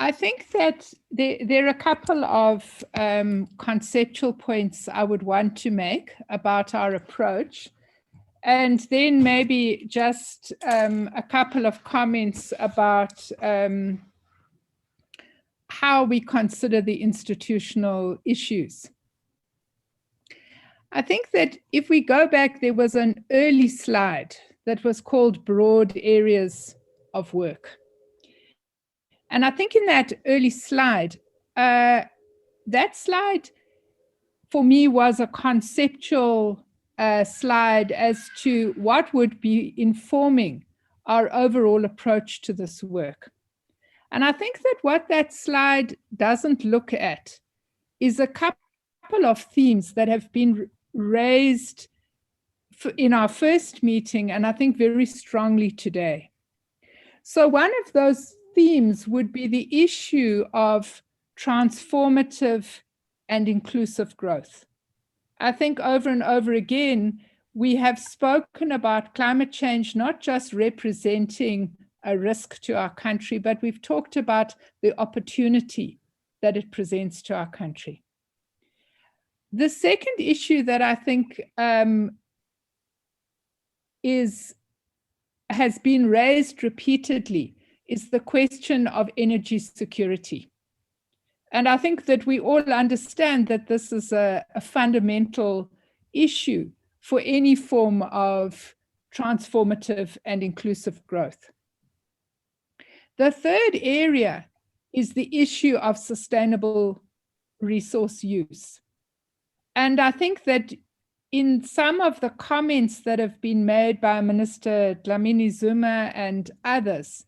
I think that there are a couple of conceptual points I would want to make about our approach, and then maybe just a couple of comments about how we consider the institutional issues. I think that if we go back, there was an early slide that was called Broad Areas of Work. And I think in that early slide, that slide for me was a conceptual slide as to what would be informing our overall approach to this work. And I think that what that slide doesn't look at is a couple of themes that have been raised in our first meeting, and I think very strongly today. So one of those themes would be the issue of transformative and inclusive growth. I think over and over again, we have spoken about climate change not just representing a risk to our country, but we've talked about the opportunity that it presents to our country. The second issue that I think has been raised repeatedly is the question of energy security. And I think that we all understand that this is a fundamental issue for any form of transformative and inclusive growth. The third area is the issue of sustainable resource use. And I think that in some of the comments that have been made by Minister Dlamini Zuma and others,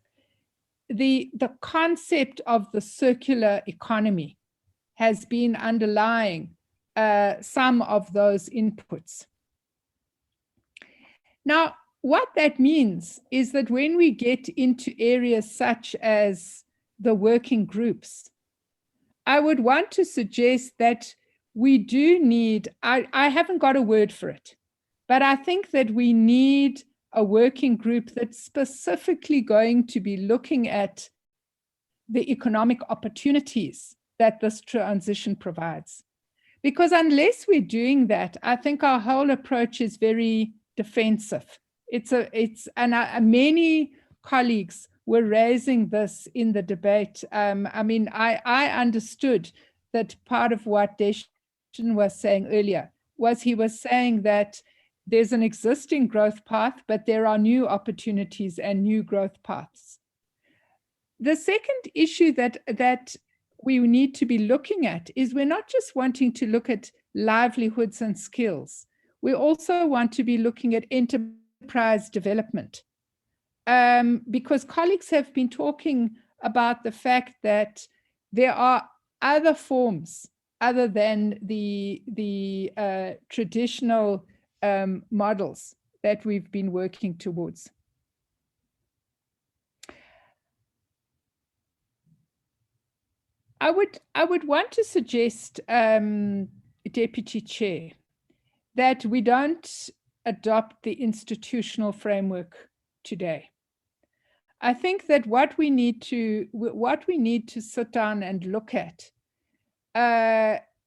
the concept of the circular economy has been underlying some of those inputs. Now, what that means is that when we get into areas such as the working groups, I would want to suggest that we do need, I haven't got a word for it, but I think that we need a working group that's specifically going to be looking at the economic opportunities that this transition provides. Because unless we're doing that, I think our whole approach is very defensive. Many colleagues were raising this in the debate. I understood that part of what Deshan was saying earlier was he was saying that there's an existing growth path, but there are new opportunities and new growth paths. The second issue that we need to be looking at is we're not just wanting to look at livelihoods and skills. We also want to be looking at enterprise development. Because colleagues have been talking about the fact that there are other forms other than the traditional models that we've been working towards. I would want to suggest, Deputy Chair, that we don't adopt the institutional framework today. I think that what we need to sit down and look at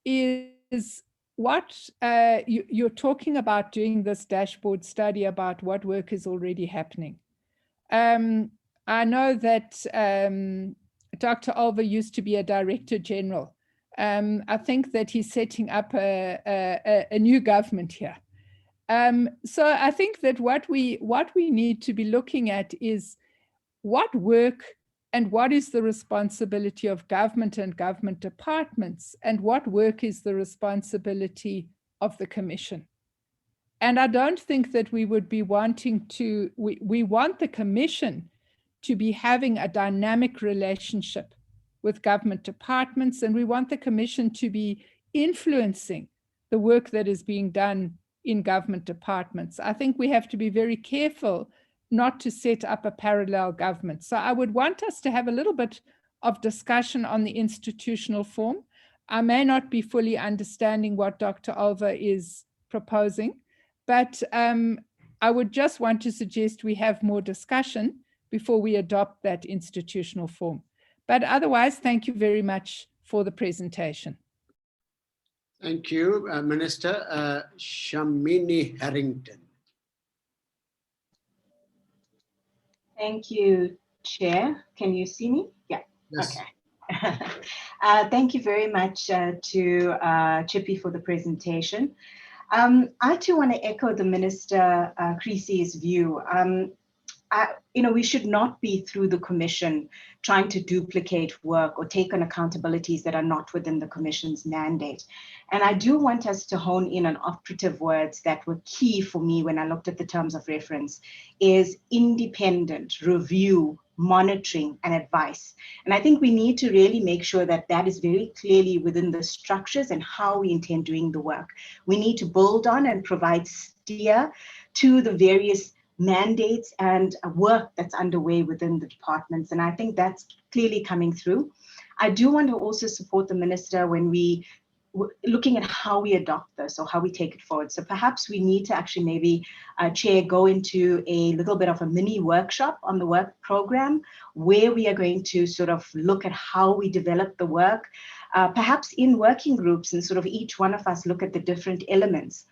is what you're talking about, doing this dashboard study about what work is already happening. I know that Dr. Olver used to be a Director General. I think that he's setting up a new government here. So I think that what we need to be looking at is what work and what is the responsibility of government and government departments, and what work is the responsibility of the Commission. And I don't think that we would be wanting to, we want the Commission to be having a dynamic relationship with government departments, and we want the Commission to be influencing the work that is being done in government departments. I think we have to be very careful not to set up a parallel government. So I would want us to have a little bit of discussion on the institutional form. I may not be fully understanding what Dr. Olver is proposing, but I would just want to suggest we have more discussion before we adopt that institutional form. But otherwise, thank you very much for the presentation. Thank you, Minister. Shamini Harrington. Thank you, Chair. Can you see me? Yeah. Yes. Okay. Thank you very much to Chippy for the presentation. I too want to echo the Minister Creasy's view. We should not be through the Commission trying to duplicate work or take on accountabilities that are not within the Commission's mandate. And I do want us to hone in on operative words that were key for me when I looked at the terms of reference, is independent, review, monitoring, and advice. And I think we need to really make sure that that is very clearly within the structures and how we intend doing the work. We need to build on and provide steer to the various mandates and work that's underway within the departments. And I think that's clearly coming through. I do want to also support the Minister when looking at how we adopt this or how we take it forward. So perhaps we need to actually maybe, Chair, go into a little bit of a mini workshop on the work program where we are going to sort of look at how we develop the work, perhaps in working groups, and sort of each one of us look at the different elements.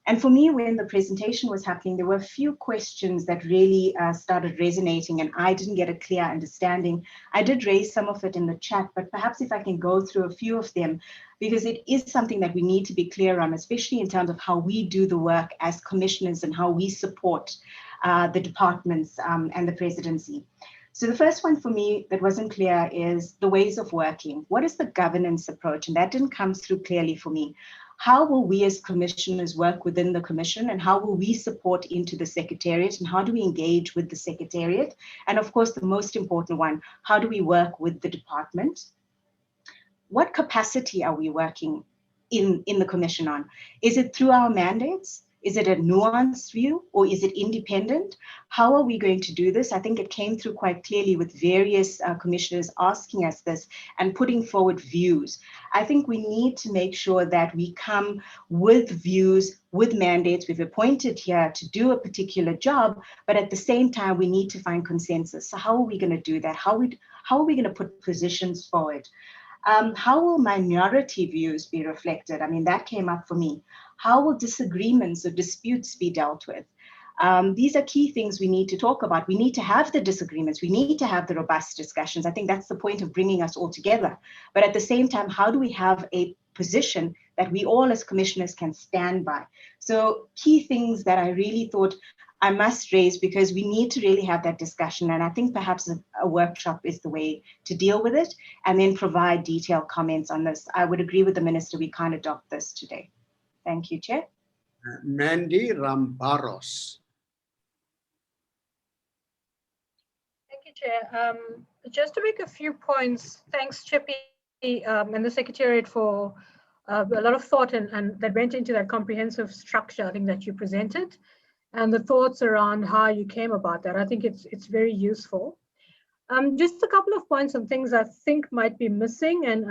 And for me, when the presentation was happening, there were a few questions that really started resonating, and I didn't get a clear understanding. I did raise some of it in the chat, but perhaps if I can go through a few of them, because it is something that we need to be clear on, especially in terms of how we do the work as commissioners and how we support the departments and the presidency. So the first one for me that wasn't clear is the ways of working. What is the governance approach? And that didn't come through clearly for me. How will we as commissioners work within the commission, and how will we support into the secretariat, and how do we engage with the secretariat? And of course, the most important one, how do we work with the department? What capacity are we working in the commission on? Is it through our mandates? Is it a nuanced view, or is it independent? How are we going to do this? I think it came through quite clearly with various commissioners asking us this and putting forward views. I think we need to make sure that we come with views, with mandates. We've appointed here to do a particular job, but at the same time, we need to find consensus. So how are we going to do that? How are we going to put positions forward? How will minority views be reflected? I mean, that came up for me. How will disagreements or disputes be dealt with? These are key things we need to talk about. We need to have the disagreements. We need to have the robust discussions. I think that's the point of bringing us all together. But at the same time, how do we have a position that we all as commissioners can stand by? So key things that I really thought I must raise, because we need to really have that discussion. And I think perhaps a workshop is the way to deal with it, and then provide detailed comments on this. I would agree with the Minister, we can't adopt this today. Thank you, Chair. Mandy Rambaros. Thank you, Chair. Just to make a few points, thanks, Chippy, and the Secretariat for a lot of thought and that went into that comprehensive structure, I think, that you presented, and the thoughts around how you came about that. I think it's very useful. Just a couple of points on things I think might be missing, and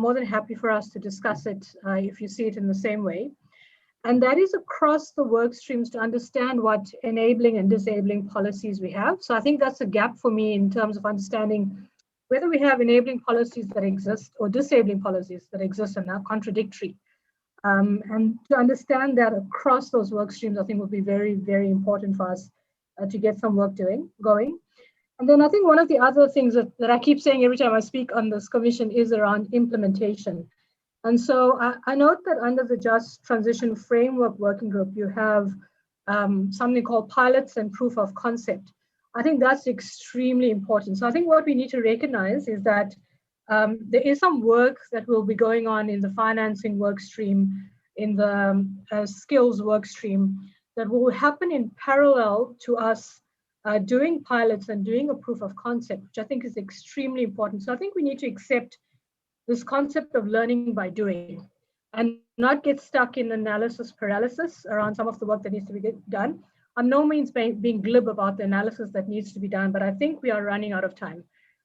more than happy for us to discuss it if you see it in the same way. And that is across the work streams to understand what enabling and disabling policies we have. So I think that's a gap for me in terms of understanding whether we have enabling policies that exist or disabling policies that exist and are contradictory. And to understand that across those work streams, I think would be very, very important for us to get some work going. And then I think one of the other things that I keep saying every time I speak on this commission is around implementation. And so I note that under the Just Transition Framework Working Group, you have something called pilots and proof of concept. I think that's extremely important. So I think what we need to recognize is that there is some work that will be going on in the financing work stream, in the skills work stream, that will happen in parallel to us doing pilots and doing a proof of concept, which I think is extremely important. So I think we need to accept this concept of learning by doing and not get stuck in analysis paralysis around some of the work that needs to be done. I'm no means being glib about the analysis that needs to be done, but I think we are running out of time.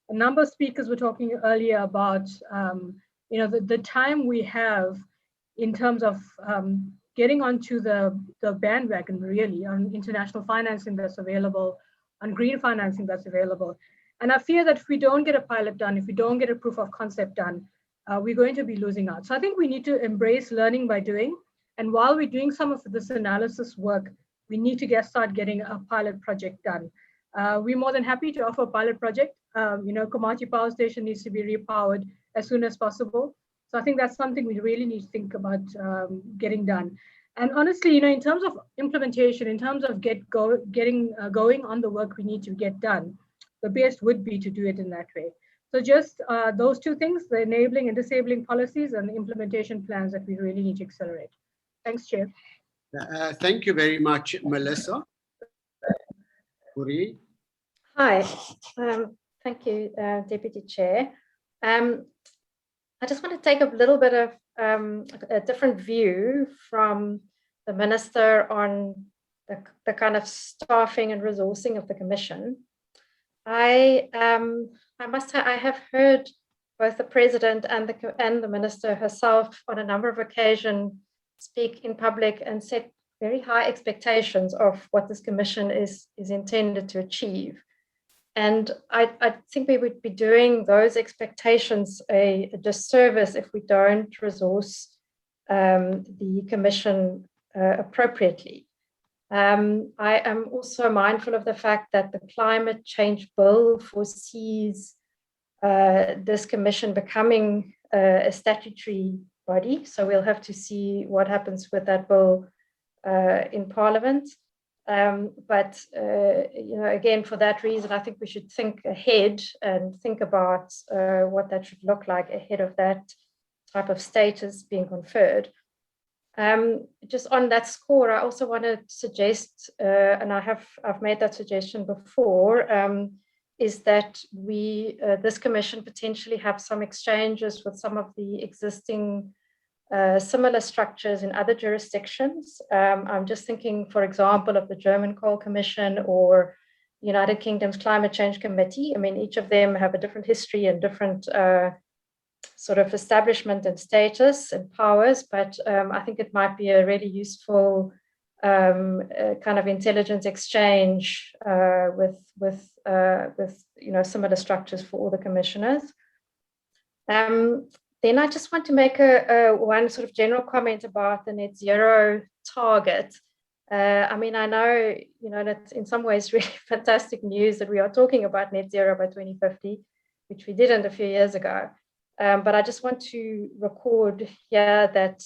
A number of speakers were talking earlier about the time we have in terms of getting onto the bandwagon, really, on international financing that's available, on green financing that's available. And I fear that if we don't get a pilot done, if we don't get a proof of concept done, we're going to be losing out. So I think we need to embrace learning by doing. And while we're doing some of this analysis work, we need to start getting a pilot project done. We're more than happy to offer a pilot project. Komati Power Station needs to be repowered as soon as possible. So I think that's something we really need to think about getting done. And honestly, in terms of implementation, in terms of getting going on the work we need to get done, the best would be to do it in that way. So just those two things, the enabling and disabling policies and the implementation plans that we really need to accelerate. Thanks, Chair. Thank you very much, Melissa. Puri. Hi, thank you, Deputy Chair. I just want to take a little bit of a different view from the Minister on the kind of staffing and resourcing of the Commission. I must say I have heard both the President and the Minister herself on a number of occasions speak in public and set very high expectations of what this Commission is intended to achieve. And I think we would be doing those expectations a disservice if we don't resource the Commission appropriately. I am also mindful of the fact that the Climate Change Bill foresees this Commission becoming a statutory body. So we'll have to see what happens with that bill in Parliament. But again, for that reason, I think we should think ahead and think about what that should look like ahead of that type of status being conferred. Just on that score, I also want to suggest, and I've made that suggestion before, is that this Commission potentially have some exchanges with some of the existing similar structures in other jurisdictions. I'm just thinking, for example, of the German Coal Commission or United Kingdom's Climate Change Committee. I mean, each of them have a different history and different sort of establishment and status and powers, but I think it might be a really useful kind of intelligence exchange with similar structures for all the commissioners. Then I just want to make one sort of general comment about the net zero target. I mean, I know, that's in some ways really fantastic news that we are talking about net zero by 2050, which we didn't a few years ago. But I just want to record here that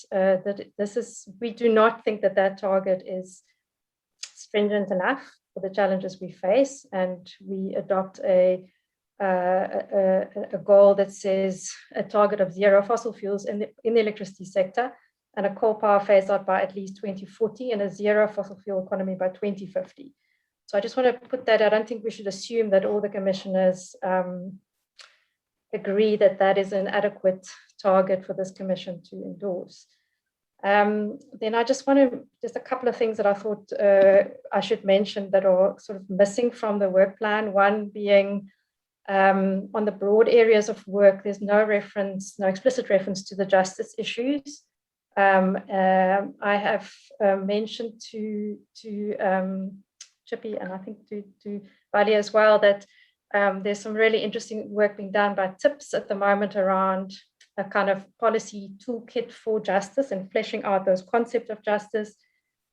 we do not think that target is stringent enough for the challenges we face, and we adopt a goal that says a target of zero fossil fuels in the electricity sector and a coal power phase out by at least 2040 and a zero fossil fuel economy by 2050. So I just want to put that. I don't think we should assume that all the commissioners agree that is an adequate target for this Commission to endorse. Then I just a couple of things that I thought I should mention that are sort of missing from the work plan. One being on the broad areas of work, there's no explicit reference to the justice issues. I have mentioned to Chippy and I think to Vali as well that there's some really interesting work being done by TIPS at the moment around a kind of policy toolkit for justice and fleshing out those concepts of justice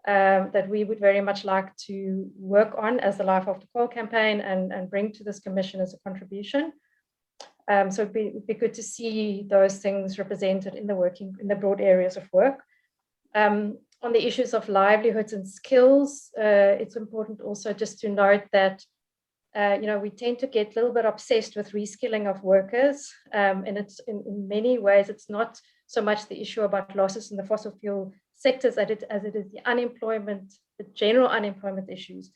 that we would very much like to work on as the Life After Coal campaign and bring to this Commission as a contribution. So it'd be good to see those things represented in the broad areas of work. On the issues of livelihoods and skills, it's important also just to note that we tend to get a little bit obsessed with reskilling of workers, and it's in many ways it's not so much the issue about losses in the fossil fuel sectors as it is the general unemployment issues,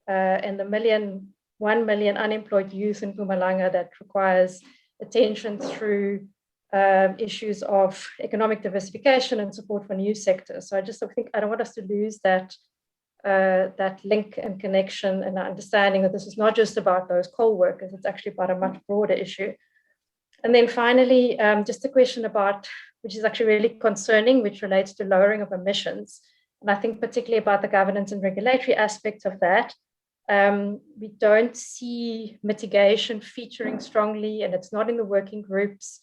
and the 1 million unemployed youth in Mpumalanga that requires attention through issues of economic diversification and support for new sectors. So I think I don't want us to lose that link and connection and understanding that this is not just about those coal workers, it's actually about a much broader issue. And then finally, just a question about, which is actually really concerning, which relates to lowering of emissions. And I think particularly about the governance and regulatory aspects of that. We don't see mitigation featuring strongly, and it's not in the working groups.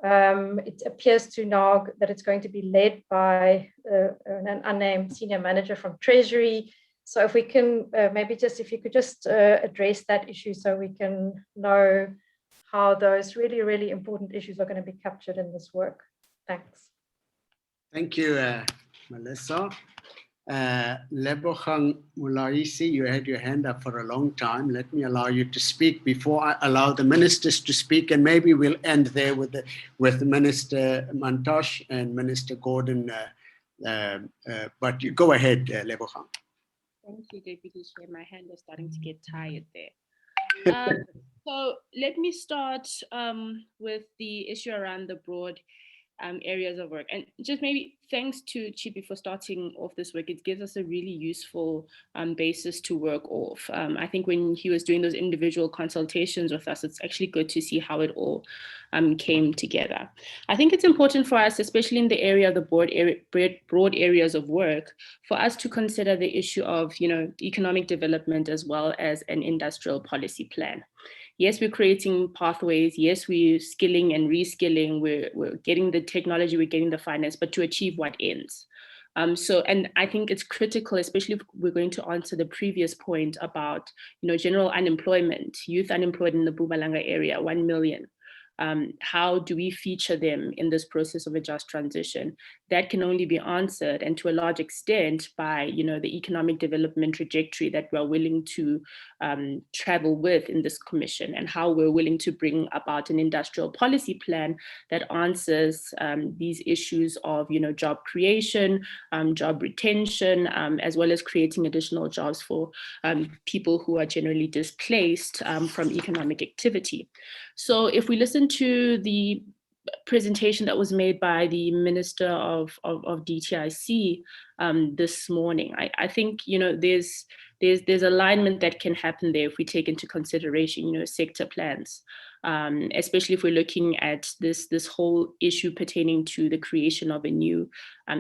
It appears to now that it's going to be led by an unnamed senior manager from Treasury. So if we can if you could just address that issue so we can know how those really, really important issues are going to be captured in this work. Thanks. Thank you, Melissa. Lebogang Mulaisi, you had your hand up for a long time. Let me allow you to speak before I allow the ministers to speak, and maybe we'll end there with Minister Mantashe and Minister Gordon. But you go ahead, Lebogang. Thank you, Deputy Chair. My hand is starting to get tired there. So let me start with the issue around the broad areas of work. And just maybe thanks to Chippy for starting off this work. It gives us a really useful basis to work off. I think when he was doing those individual consultations with us, it's actually good to see how it all came together. I think it's important for us, especially in the area of the broad areas of work, for us to consider the issue of, economic development as well as an industrial policy plan. Yes, we're creating pathways. Yes, we're skilling and reskilling. We're getting the technology, we're getting the finance, but to achieve what ends? And I think it's critical, especially if we're going to answer the previous point about, general unemployment, youth unemployed in the Mpumalanga area, 1 million. How do we feature them in this process of a just transition? That can only be answered, and to a large extent, by the economic development trajectory that we're willing to travel with in this commission, and how we're willing to bring about an industrial policy plan that answers these issues of job creation, job retention, as well as creating additional jobs for people who are generally displaced from economic activity. So if we listen to the presentation that was made by the Minister of DTIC this morning, I think there's alignment that can happen there if we take into consideration sector plans, especially if we're looking at this whole issue pertaining to the creation of a new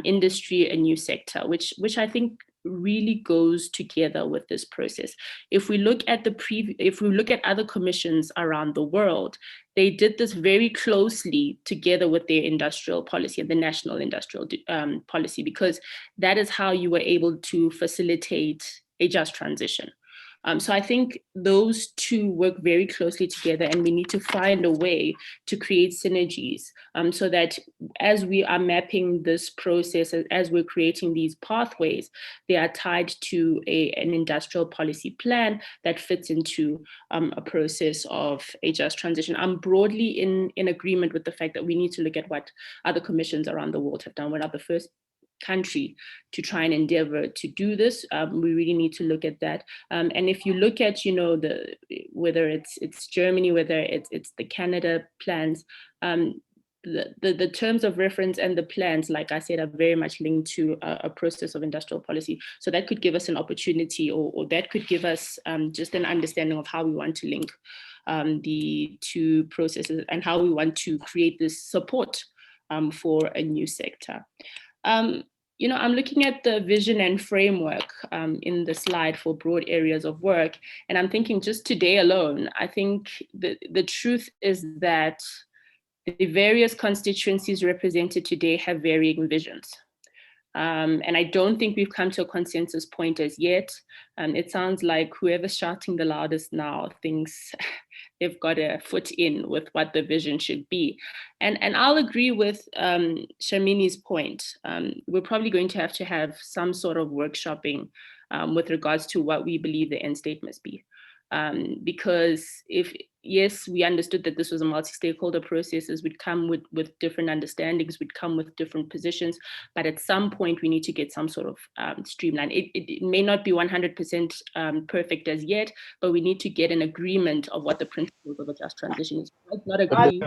industry, a new sector, which I think really goes together with this process. If we look at other commissions around the world, they did this very closely together with their industrial policy and the national industrial policy, because that is how you were able to facilitate a just transition. So I think those two work very closely together, and we need to find a way to create synergies so that as we are mapping this process, as we're creating these pathways, they are tied to an industrial policy plan that fits into a process of a just transition. I'm broadly in agreement with the fact that we need to look at what other commissions around the world have done. We're not the first country to try and endeavor to do this. We really need to look at that. And if you look at, whether it's Germany, whether it's the Canada plans, the terms of reference and the plans, like I said, are very much linked to a process of industrial policy. So that could give us an opportunity, or that could give us just an understanding of how we want to link the two processes and how we want to create this support for a new sector. I'm looking at the vision and framework in the slide for broad areas of work, and I'm thinking just today alone, I think the truth is that the various constituencies represented today have varying visions. And I don't think we've come to a consensus point as yet. It sounds like whoever's shouting the loudest now thinks they've got a foot in with what the vision should be. And I'll agree with Shamini's point. We're probably going to have some sort of workshopping with regards to what we believe the end state must be. Because yes, we understood that this was a multi-stakeholder process, would come with different understandings, would come with different positions, but at some point we need to get some sort of streamline. It may not be 100% perfect as yet, but we need to get an agreement of what the principles of a just transition is. Let's not agree.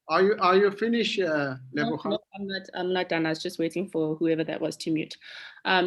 Are you finished, Lebogang? I'm not done. I was just waiting for whoever that was to mute.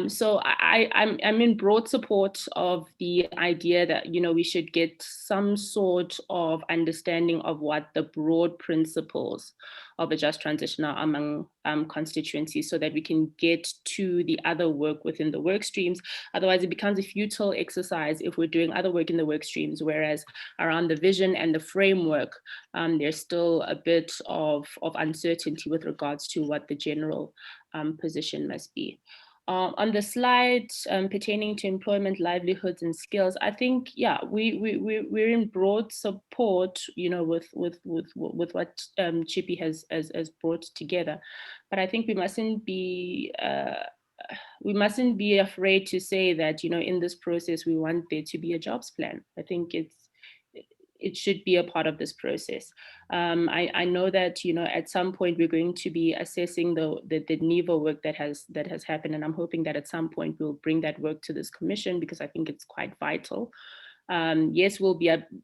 So I'm in broad support of the idea that, you know, we should get some sort of understanding of what the broad principles of a just transition are among constituencies, so that we can get to the other work within the work streams. Otherwise, it becomes a futile exercise if we're doing other work in the work streams, whereas around the vision and the framework, there's still a bit of uncertainty with regards to what the general position must be. On the slide pertaining to employment, livelihoods, and skills, I think, yeah, we're in broad support, you know, with what Chippy has brought together. But I think we mustn't be afraid to say that, you know, in this process, we want there to be a jobs plan. I think it should be a part of this process. I know that, you know, at some point we're going to be assessing the NEVA work that has happened, and I'm hoping that at some point we'll bring that work to this commission, because I think it's quite vital. Yes,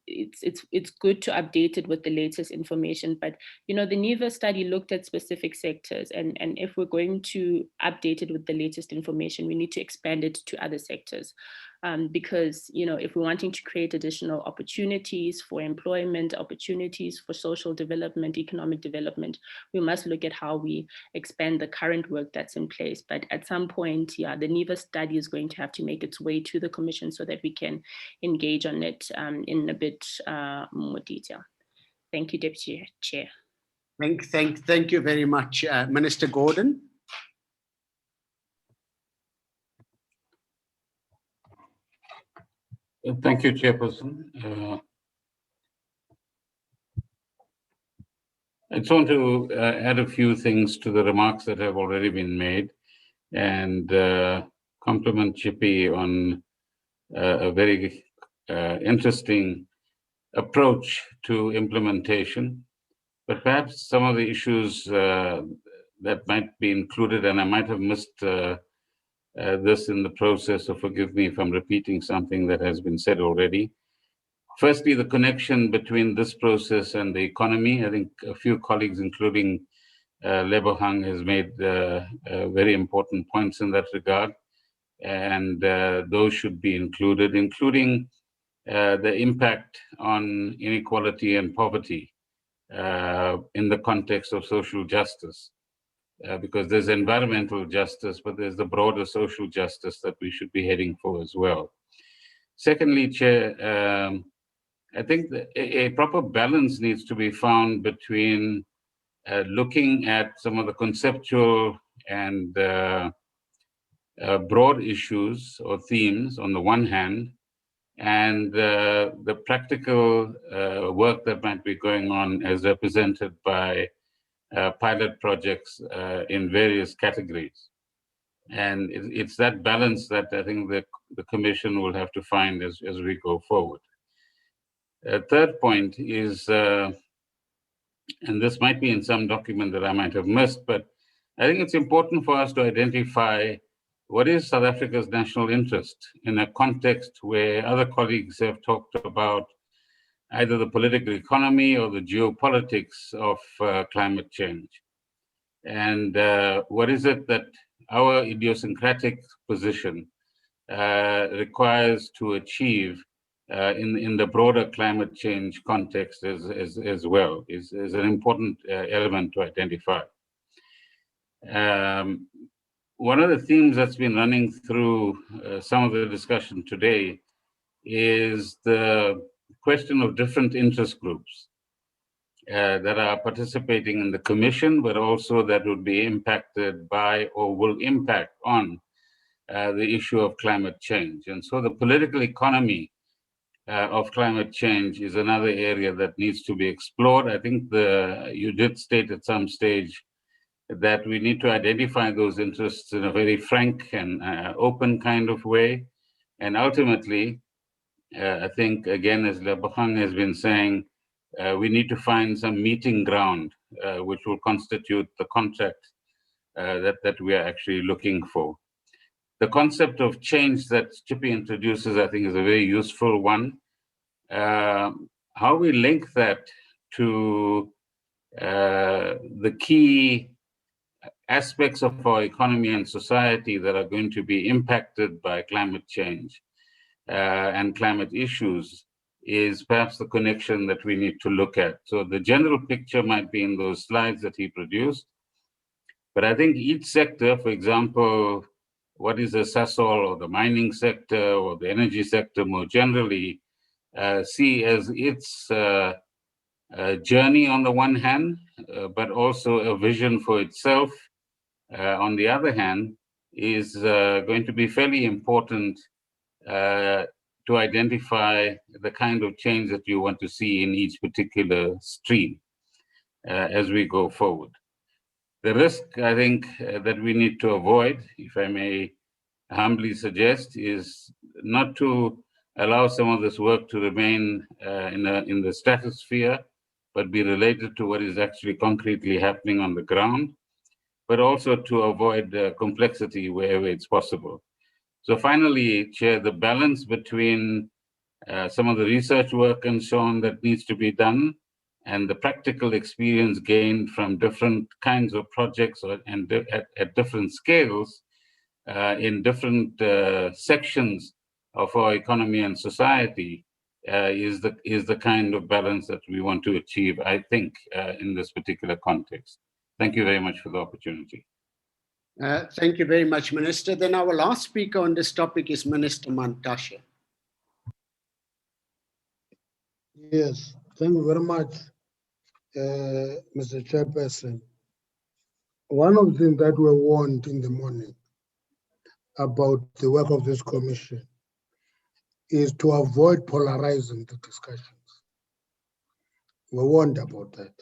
it's good to update it with the latest information, but, you know, the NEVA study looked at specific sectors, and if we're going to update it with the latest information, we need to expand it to other sectors. Because, you know, if we're wanting to create additional opportunities for employment, opportunities for social development, economic development, we must look at how we expand the current work that's in place. But at some point, yeah, the NEVA study is going to have to make its way to the commission so that we can engage on it in a bit more detail. Thank you, Deputy Chair. Thank you very much, Minister Gordon. Thank you, Chairperson. I just want to add a few things to the remarks that have already been made, and compliment Chippy on a very interesting approach to implementation. But perhaps some of the issues that might be included, and I might have missed this in the process, so forgive me if I'm repeating something that has been said already. Firstly, the connection between this process and the economy. I think a few colleagues, including Lebohang, has made very important points in that regard, and those should be included, including the impact on inequality and poverty in the context of social justice. Because there's environmental justice, but there's the broader social justice that we should be heading for as well. Secondly, Chair, I think that a proper balance needs to be found between looking at some of the conceptual and broad issues or themes on the one hand, and the practical work that might be going on as represented by pilot projects in various categories. And it's that balance that I think the Commission will have to find as we go forward. Third point is, and this might be in some document that I might have missed, but I think it's important for us to identify what is South Africa's national interest in a context where other colleagues have talked about either the political economy or the geopolitics of climate change. And what is it that our idiosyncratic position requires to achieve in the broader climate change context as well is an important element to identify. One of the themes that's been running through some of the discussion today is the question of different interest groups that are participating in the Commission, but also that would be impacted by or will impact on the issue of climate change. And so the political economy of climate change is another area that needs to be explored. I think you did state at some stage that we need to identify those interests in a very frank and open kind of way. And ultimately, I think, again, as Lebohang has been saying, we need to find some meeting ground which will constitute the contract that we are actually looking for. The concept of change that Chippy introduces, I think, is a very useful one. How we link that to the key aspects of our economy and society that are going to be impacted by climate change and climate issues is perhaps the connection that we need to look at. So the general picture might be in those slides that he produced, but I think each sector, for example, what is the Sasol or the mining sector or the energy sector more generally, see as its journey on the one hand, but also a vision for itself on the other hand, is going to be fairly important to identify the kind of change that you want to see in each particular stream as we go forward. The risk, I think, that we need to avoid, if I may humbly suggest, is not to allow some of this work to remain in the stratosphere, but be related to what is actually concretely happening on the ground, but also to avoid complexity wherever it's possible. So finally, Chair, the balance between some of the research work and so on that needs to be done and the practical experience gained from different kinds of projects at different scales in different sections of our economy and society is the kind of balance that we want to achieve, I think, in this particular context. Thank you very much for the opportunity. Thank you very much, Minister. Then our last speaker on this topic is Minister Mantashe. Yes, thank you very much, Mr. Chairperson. One of the things that we warned in the morning about the work of this commission is to avoid polarizing the discussions. We warned about that.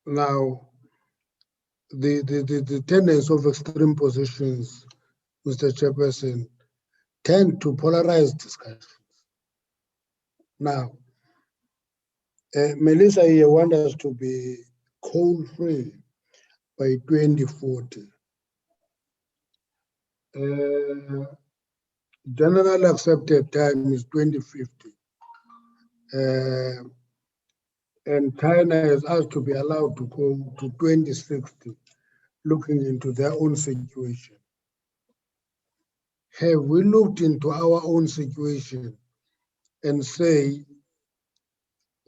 Now, the tendency of extreme positions, Mr. Chairperson, tend to polarize discussions. Now, Melissa here wants us to be coal-free by 2040. Generally accepted time is 2050. And China has asked to be allowed to go to 2060, looking into their own situation. Have we looked into our own situation and say,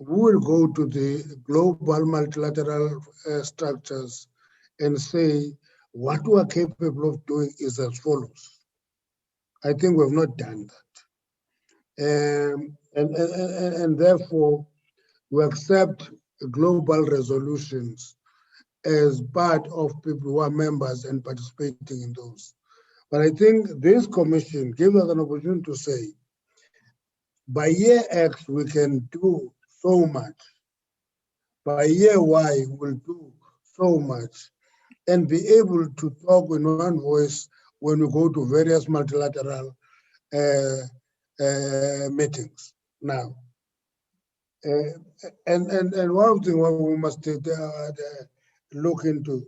we will go to the global multilateral structures and say, what we are capable of doing is as follows. I think we have not done that. And therefore, we accept global resolutions as part of people who are members and participating in those. But I think this commission gives us an opportunity to say, by year X, we can do so much. By year Y, we'll do so much, and be able to talk in one voice when we go to various multilateral meetings now. And one of the things we must look into,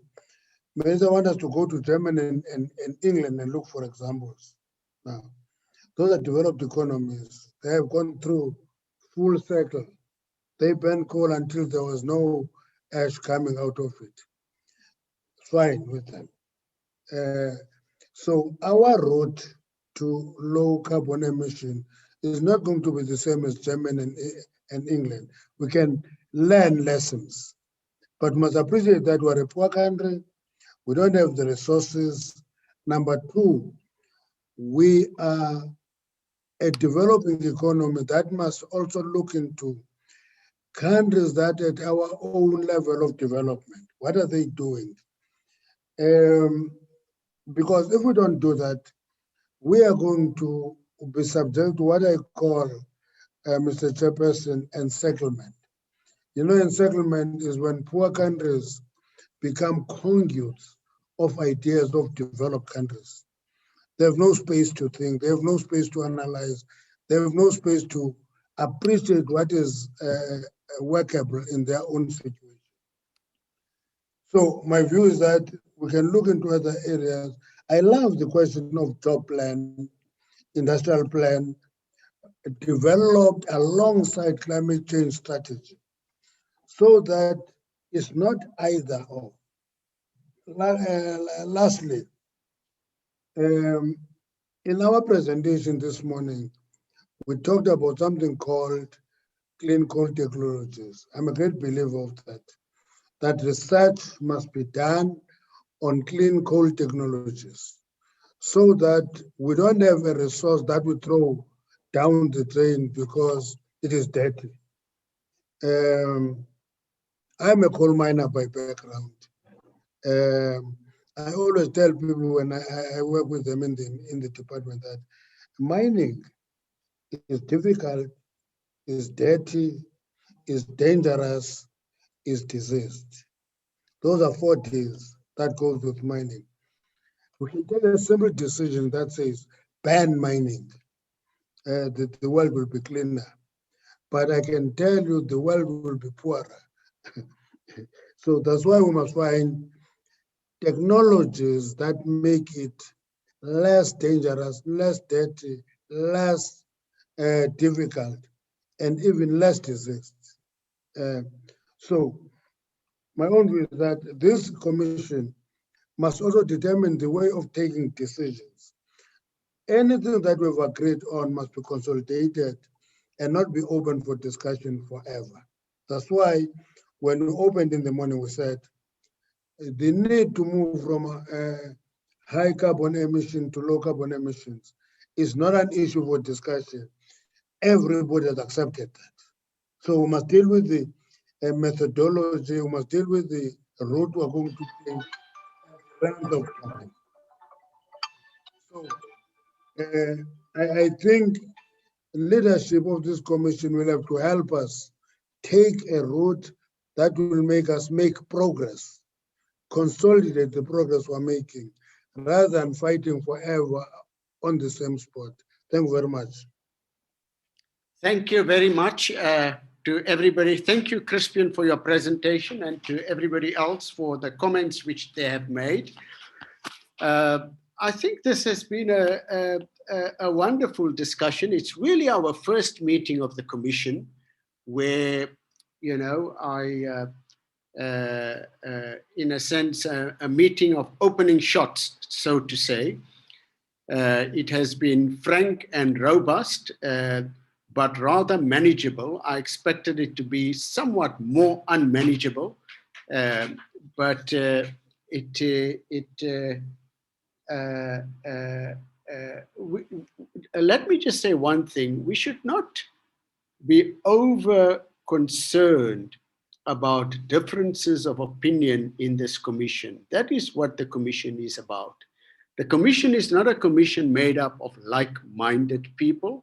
Minister wants us to go to Germany and England and look for examples. Now, those are developed economies. They have gone through full cycle. They burned coal until there was no ash coming out of it. Fine with them. So our route to low carbon emission is not going to be the same as Germany and England. We can learn lessons, but must appreciate that we're a poor country. We don't have the resources. Number two, we are a developing economy that must also look into countries that at our own level of development. What are they doing? Because if we don't do that, we are going to be subject to what I call, Mr. Chairperson, encirclement. You know, encirclement is when poor countries become conduits of ideas of developed countries. They have no space to think, they have no space to analyze, they have no space to appreciate what is workable in their own situation. So my view is that we can look into other areas. I love the question of job plan, industrial plan, developed alongside climate change strategy, so that It's not either or. Lastly, in our presentation this morning, we talked about something called clean coal technologies. I'm a great believer of that research must be done on clean coal technologies so that we don't have a resource that we throw down the drain because it is dirty. I'm a coal miner by background. I always tell people when I work with them in the department that mining is difficult, is dirty, is dangerous, is diseased. Those are 4 Ds that goes with mining. We can take a simple decision that says ban mining. The world will be cleaner. But I can tell you the world will be poorer. So that's why we must find technologies that make it less dangerous, less dirty, less difficult, and even less diseased. So my own view is that this commission must also determine the way of taking decisions. Anything that we've agreed on must be consolidated and not be open for discussion forever. That's why when we opened in the morning, we said the need to move from high carbon emission to low carbon emissions is not an issue for discussion. Everybody has accepted that. So we must deal with the methodology, we must deal with the route we're going to take round of time. So I think leadership of this commission will have to help us take a route that will make us make progress, consolidate the progress we're making, rather than fighting forever on the same spot. Thank you very much. Thank you very much to everybody. Thank you, Crispian, for your presentation, and to everybody else for the comments which they have made. I think this has been a wonderful discussion. It's really our first meeting of the Commission where, you know, in a sense, a meeting of opening shots, so to say. It has been frank and robust, but rather manageable. I expected it to be somewhat more unmanageable, but let me just say one thing. We should not be over concerned about differences of opinion in this commission. That is what the commission is about. The commission is not a commission made up of like-minded people.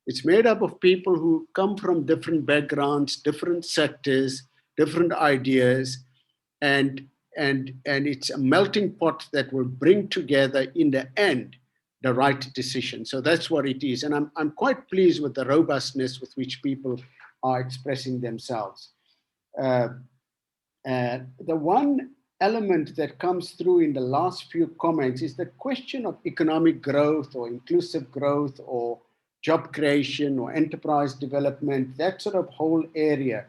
It's made up of people who come from different backgrounds, different sectors, different ideas, and it's a melting pot that will bring together in the end the right decision. So that's what it is. And I'm quite pleased with the robustness with which people are expressing themselves. The one element that comes through in the last few comments is the question of economic growth or inclusive growth or job creation or enterprise development, that sort of whole area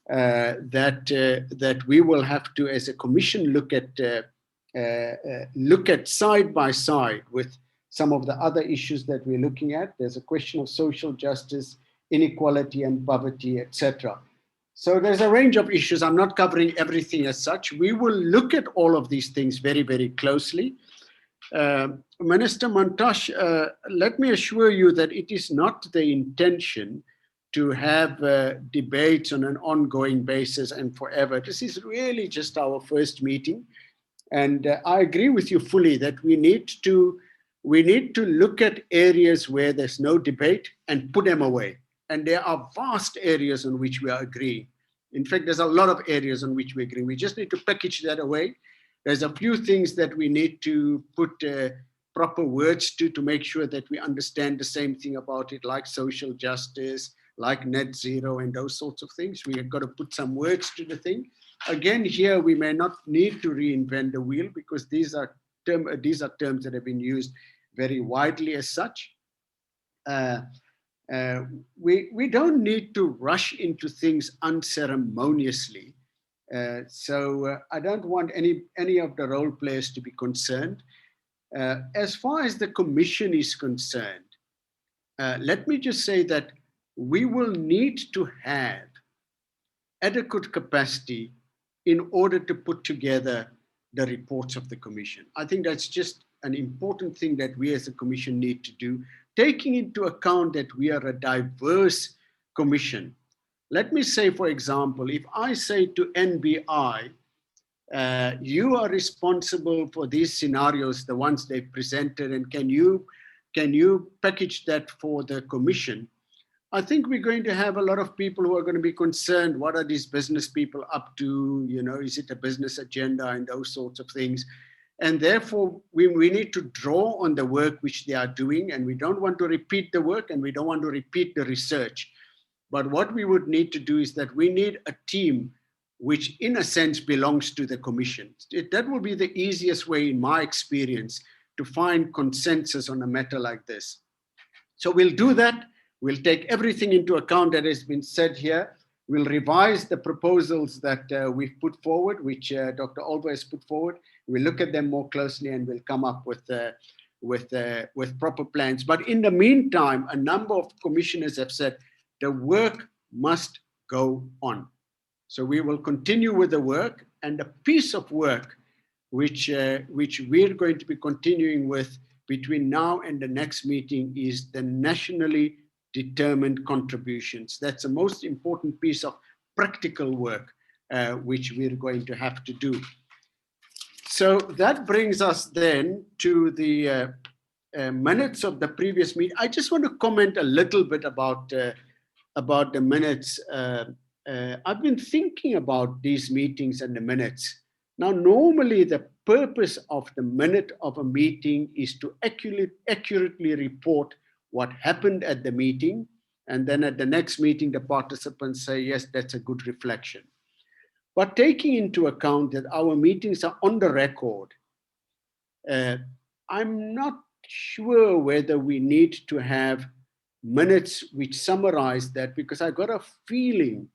that we will have to, as a commission, look at side by side with some of the other issues that we're looking at. There's a question of social justice, inequality and poverty, etc. So there's a range of issues. I'm not covering everything as such. We will look at all of these things very, very closely. Minister Mantashe, let me assure you that it is not the intention to have debates on an ongoing basis and forever. This is really just our first meeting. And I agree with you fully that we need to look at areas where there's no debate and put them away. And there are vast areas on which we are agreeing. In fact, there's a lot of areas on which we agree. We just need to package that away. There's a few things that we need to put proper words to make sure that we understand the same thing about it, like social justice, like net zero and those sorts of things. We have got to put some words to the thing. Again, here we may not need to reinvent the wheel because these are terms that have been used very widely as such. We don't need to rush into things unceremoniously So I don't want any of the role players to be concerned. As far as the Commission is concerned, let me just say that we will need to have adequate capacity in order to put together the reports of the Commission. I think that's just an important thing that we as a Commission need to do, taking into account that we are a diverse Commission. Let me say, for example, if I say to NBI, you are responsible for these scenarios, the ones they presented, and can you package that for the Commission? I think we're going to have a lot of people who are going to be concerned. What are these business people up to? You know, is it a business agenda and those sorts of things? And therefore, we need to draw on the work which they are doing, and we don't want to repeat the work, and we don't want to repeat the research. But what we would need to do is that we need a team which in a sense belongs to the Commission. That will be the easiest way, in my experience, to find consensus on a matter like this. So we'll do that. We'll take everything into account that has been said here. We'll revise the proposals that we've put forward, which Dr. Olver has put forward. We'll look at them more closely and we'll come up with proper plans. But in the meantime, a number of commissioners have said the work must go on. So we will continue with the work, and a piece of work which we're going to be continuing with between now and the next meeting is the nationally determined contributions. That's the most important piece of practical work which we're going to have to do. So that brings us then to the minutes of the previous meeting. I just want to comment a little bit about the minutes. I've been thinking about these meetings and the minutes. Now, normally the purpose of the minute of a meeting is to accurately report what happened at the meeting, and then at the next meeting, the participants say, yes, that's a good reflection. But taking into account that our meetings are on the record, I'm not sure whether we need to have minutes which summarize that, because I got a feeling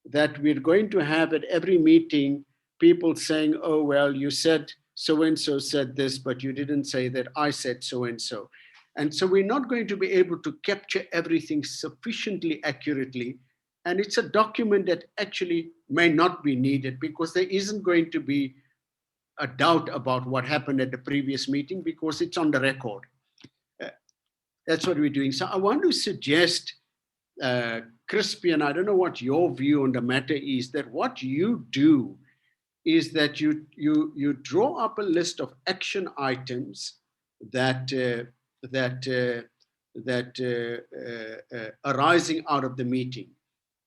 that we're going to have at every meeting people saying, oh, well, you said so-and-so said this, but you didn't say that I said so-and-so. And so we're not going to be able to capture everything sufficiently accurately. And it's a document that actually may not be needed, because there isn't going to be a doubt about what happened at the previous meeting, because it's on the record. That's what we're doing. So I want to suggest, Crispian, I don't know what your view on the matter is, that what you do is that you draw up a list of action items that arising out of the meeting,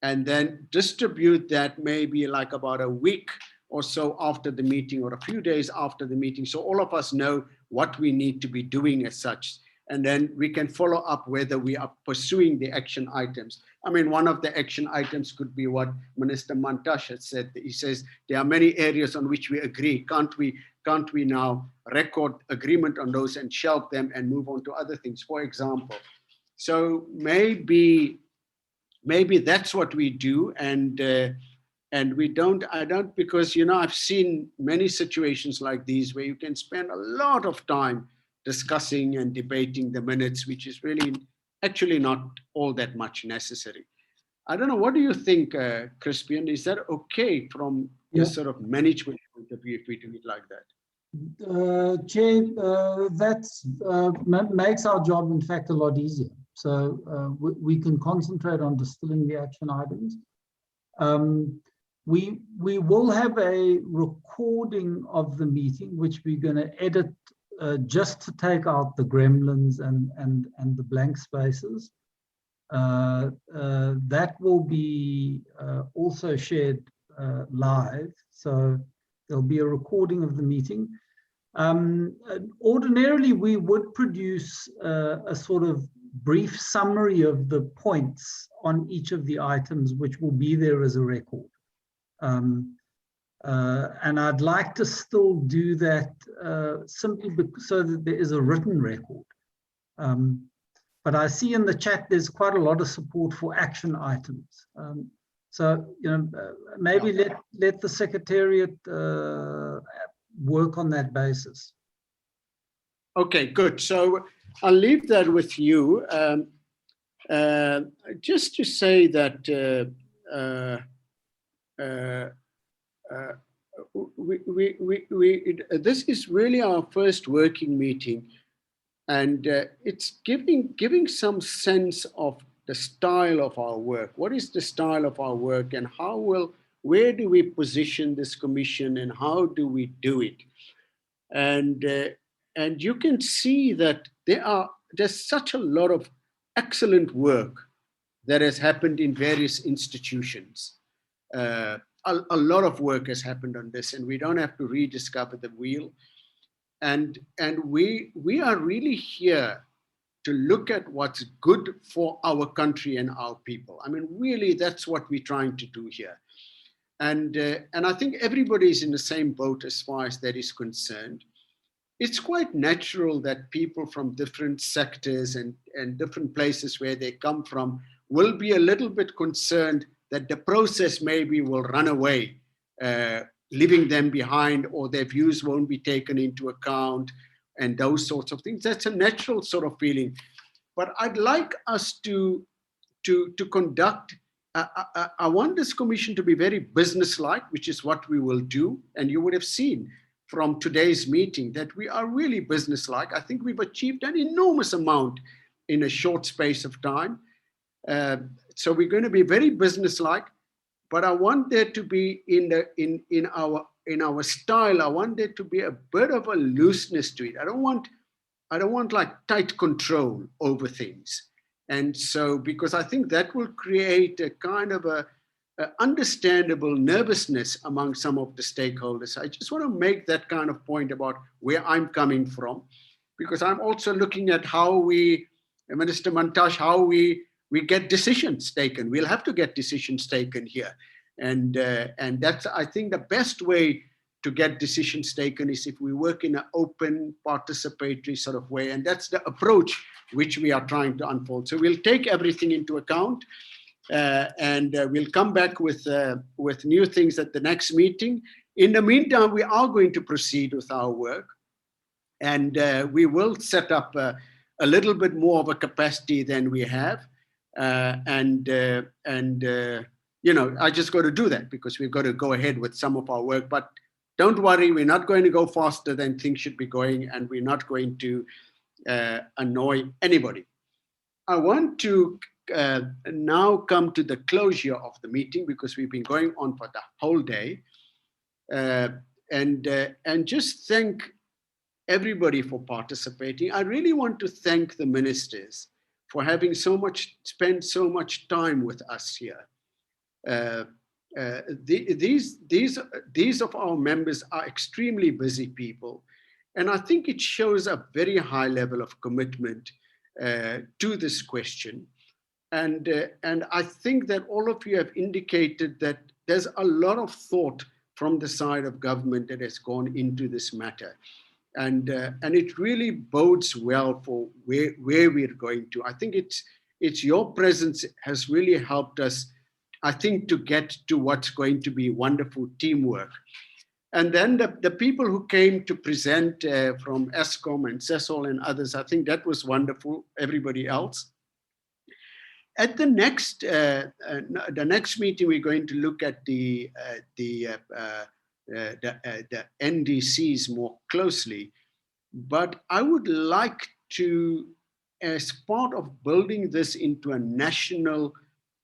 and then distribute that maybe like about a week or so after the meeting, or a few days after the meeting, so all of us know what we need to be doing as such. And then we can follow up whether we are pursuing the action items. I mean, one of the action items could be what Minister Mantashe has said. He says there are many areas on which we agree. Can't we now record agreement on those and shelve them and move on to other things, for example? So maybe that's what we do, and I don't, because, you know, I've seen many situations like these where you can spend a lot of time discussing and debating the minutes, which is really actually not all that much necessary. I don't know, what do you think, Crispian? Is that okay from this sort of management point of view if we do it like that? Chair, that makes our job, in fact, a lot easier. So we can concentrate on distilling the action items. We will have a recording of the meeting, which we're going to edit just to take out the gremlins and the blank spaces. That will be also shared live. So there'll be a recording of the meeting. Ordinarily, we would produce a sort of brief summary of the points on each of the items, which will be there as a record. And I'd like to still do that simply so that there is a written record. But I see in the chat there's quite a lot of support for action items. So, maybe let the Secretariat work on that basis. Okay, good. So I'll leave that with you. Just to say that this is really our first working meeting, and it's giving some sense of the style of our work. What is the style of our work, and where do we position this commission, and how do we do it? And you can see that there's such a lot of excellent work that has happened in various institutions. A lot of work has happened on this, and we don't have to rediscover the wheel. And we are really here to look at what's good for our country and our people. I mean, really, that's what we're trying to do here. And I think everybody is in the same boat as far as that is concerned. It's quite natural that people from different sectors and different places where they come from will be a little bit concerned that the process maybe will run away, leaving them behind, or their views won't be taken into account, and those sorts of things. That's a natural sort of feeling. But I'd like us to conduct, I want this commission to be very businesslike, which is what we will do. And you would have seen from today's meeting that we are really businesslike. I think we've achieved an enormous amount in a short space of time. So we're going to be very businesslike, but I want there to be in our style, I want there to be a bit of a looseness to it. I don't want like tight control over things. And so, because I think that will create a kind of a understandable nervousness among some of the stakeholders. I just want to make that kind of point about where I'm coming from, because I'm also looking at how Minister Mantashe, how we get decisions taken. We'll have to get decisions taken here. And that's, I think, the best way to get decisions taken is if we work in an open, participatory sort of way. And that's the approach which we are trying to unfold. So we'll take everything into account, and we'll come back with new things at the next meeting. In the meantime, we are going to proceed with our work, and we will set up a little bit more of a capacity than we have. I just got to do that because we've got to go ahead with some of our work. But don't worry, we're not going to go faster than things should be going, and we're not going to annoy anybody. I want to now come to the closure of the meeting because we've been going on for the whole day, and just thank everybody for participating. I really want to thank the ministers for having spent so much time with us here. These of our members are extremely busy people, and I think it shows a very high level of commitment to this question. And I think that all of you have indicated that there's a lot of thought from the side of government that has gone into this matter. And it really bodes well for where we're going to. I think it's your presence has really helped us, I think, to get to what's going to be wonderful teamwork. And then the people who came to present from Eskom and Sasol and others, I think that was wonderful, everybody else. At the next meeting, we're going to look at the NDCs more closely. But I would like to, as part of building this into a national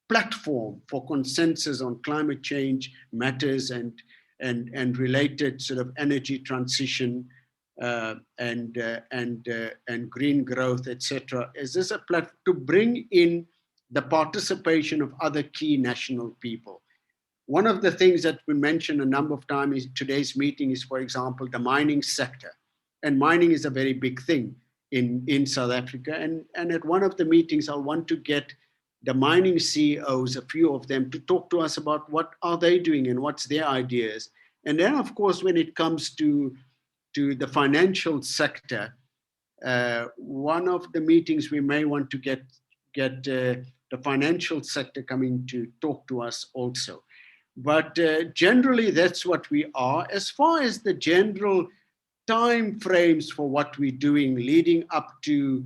platform for consensus on climate change matters and related sort of energy transition and green growth, etc., is this a platform to bring in the participation of other key national people? One of the things that we mentioned a number of times in today's meeting is, for example, the mining sector. And mining is a very big thing in South Africa. And at one of the meetings, I'll want to get the mining CEOs, a few of them, to talk to us about what are they doing and what's their ideas. And then, of course, when it comes to the financial sector, one of the meetings we may want to get the the financial sector coming to talk to us also. But generally, that's what we are. As far as the general time frames for what we're doing leading up to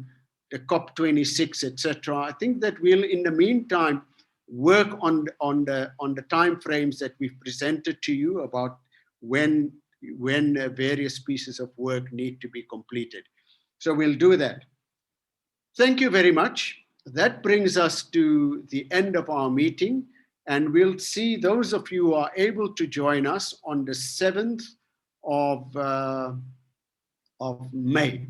the COP26, etc., I think that we'll, in the meantime, work on the time frames that we've presented to you about when various pieces of work need to be completed. So we'll do that. Thank you very much. That brings us to the end of our meeting, and we'll see those of you who are able to join us on the 7th of May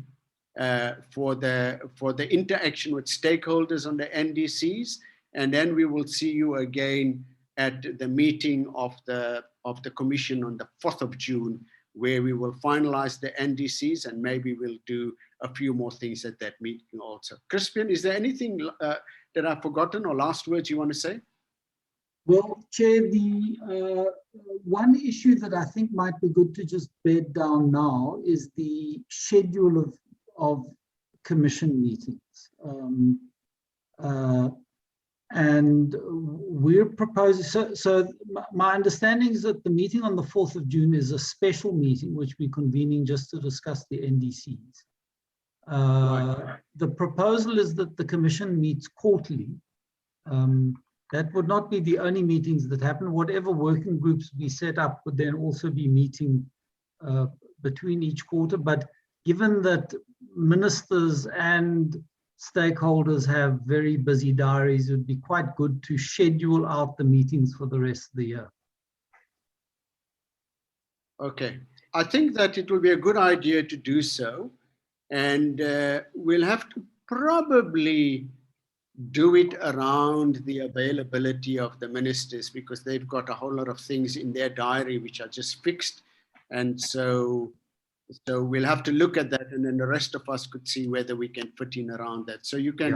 for the interaction with stakeholders on the NDCs, and then we will see you again at the meeting of the Commission on the 4th of June, where we will finalize the NDCs, and maybe we'll do a few more things at that meeting also. Crispian, is there anything that I've forgotten or last words you want to say? Well, Chair, the one issue that I think might be good to just bed down now is the schedule of commission meetings. And we're proposing, so my understanding is that the meeting on the 4th of June is a special meeting, which we're convening just to discuss the NDCs. Right. The proposal is that the commission meets quarterly. That would not be the only meetings that happen. Whatever working groups we set up would then also be meeting between each quarter. But given that ministers and stakeholders have very busy diaries, it would be quite good to schedule out the meetings for the rest of the year. Okay, I think that it will be a good idea to do so. And we'll have to probably do it around the availability of the ministers, because they've got a whole lot of things in their diary which are just fixed. And so we'll have to look at that, and then the rest of us could see whether we can fit in around that. So you can